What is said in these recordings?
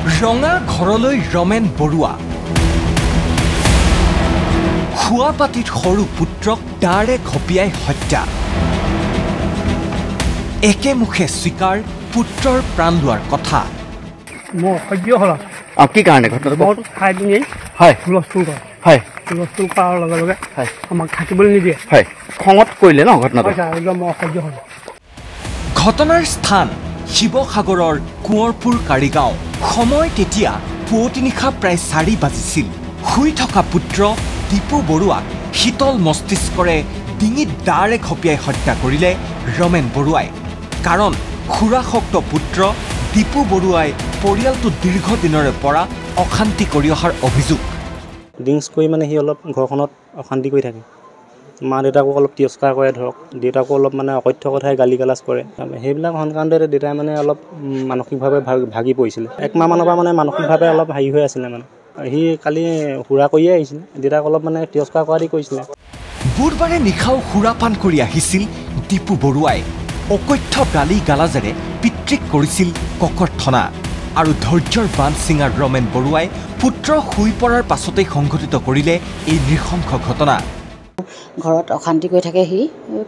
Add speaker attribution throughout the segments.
Speaker 1: ৰঙা ঘৰলৈ ৰমেন বৰুৱা খুৱাপাতিত সৰু পুত্ৰক দাৰে ঘপিয়াই হত্যা একেমুখে স্বীকাৰ পুত্ৰৰ প্ৰাণ লোৱাৰ কথা
Speaker 2: মই সহ্য হল
Speaker 3: কি কাৰণে ঘটনাটো
Speaker 2: মই খাই দিনে
Speaker 3: হয়
Speaker 2: হুলস্থুল কৰে
Speaker 3: হয়
Speaker 2: হুলস্থুল কৰাৰ লগে লগে
Speaker 3: হয়
Speaker 2: আমাক থাকিবলৈ নিদিয়ে
Speaker 3: হয় খঙত কৰিলে ন ঘটনাটো
Speaker 2: একদম মই সহ্য হল
Speaker 1: ঘটনাৰ স্থান শিৱসাগৰৰ কোঁৱৰপুৰ কাৰিগাঁও সময় তেতিয়া পুৱতি নিশা প্ৰায় 4 বাজিছিল শুই থকা পুত্ৰ দীপু বৰুৱাক শীতল মস্তিষ্কৰে ডিঙিত দাৰে ঘপিয়াই হত্যা কৰিলে ৰমেন বৰুৱাই কাৰণ খুৰাশক্ত পুত্ৰ দীপু বৰুৱাই পৰিয়ালটো দীৰ্ঘদিনৰে পৰা অশান্তি কৰি অহাৰ অভিযোগ
Speaker 4: ড্ৰিংকছ কৰি মানে সি অলপ ঘৰখনত অশান্তি কৰি থাকে মা দেউতাকো অলপ তিৰস্কাৰ কৰে ধৰক দেউতাকো অলপ মানে অকথ্য কথাই গালি গালাজ কৰে সেইবিলাক সন্তানতে দেউতাই মানে অলপ মানসিকভাৱে ভাগি পৰিছিলে 1 মাহ মানৰ পৰা মানে মানসিকভাৱে অলপ হাই হৈ আছিলে মানে সি কালি হুৰা কৰিয়ে আহিছিল দেউতাক অলপ মানে তিৰস্কাৰ কৰা দি কৰিছিলে
Speaker 1: বুধবাৰে নিশাও সুৰাপান কৰি আহিছিল দীপু বৰুৱাই অকথ্য গালি গালাজেৰে পিতৃক কৰিছিল ককৰ্থনা আৰু ধৈৰ্যৰ বান্ধ ছিঙাৰ ৰমেন বৰুৱাই পুত্ৰ শুই পৰাৰ পাছতেই সংঘটিত কৰিলে এই নৃশংস ঘটনা
Speaker 5: ঘৰত অশান্তি কৰি থাকে সি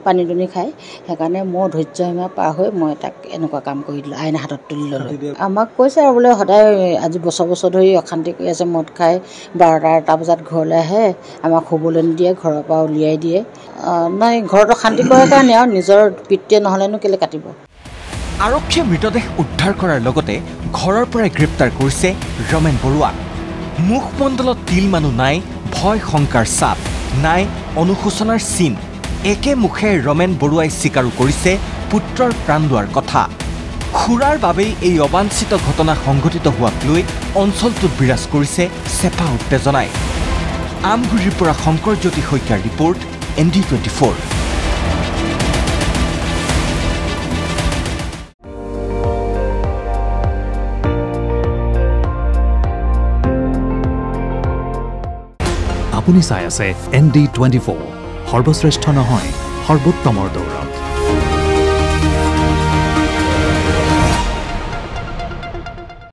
Speaker 5: পানী দুনি খায় সেইকাৰণে মোৰ ধৈৰ্য সীমা পাৰ হৈ মই তাক এনেকুৱা কাম কৰি দিলোঁ আইন হাতত তুলি ল'লোঁ আমাক কৈছে আৰু বোলে সদায় আজি বছৰ ধৰি অশান্তি কৰি আছে মদ খাই 12টা বজাত ঘৰলৈ আহে আমাক শুবলৈ নিদিয়ে ঘৰৰ পৰা উলিয়াই দিয়ে নাই ঘৰত অশান্তি কৰাৰ কাৰণে আৰু নিজৰ পিতৃয়ে নহ'লেনো কেলৈ কাটিব
Speaker 1: আৰক্ষীয়ে মৃতদেহ উদ্ধাৰ কৰাৰ লগতে ঘৰৰ পৰাই গ্ৰেপ্তাৰ কৰিছে ৰমেন বৰুৱাক মুখমণ্ডলত তিল মানুহ নাই ভয় শংকাৰ চাপ নাই অনুশোচনাৰ চিন একেমুখে ৰমেন বৰুৱাই স্বীকাৰো কৰিছে পুত্ৰৰ প্ৰাণ লোৱাৰ কথা খুৰাৰ বাবেই এই অবাঞ্ছিত ঘটনা সংঘটিত হোৱাক লৈ অঞ্চলটোত বিৰাজ কৰিছে চেপা উত্তেজনাই আমগুৰিৰ পৰা শংকৰজ্যোতি শইকীয়াৰ ৰিপৰ্ট ND24
Speaker 6: আপুনি চাই আছে ND24 সৰ্বশ্ৰেষ্ঠ নহয় সৰ্বোত্তমৰ দৌৰা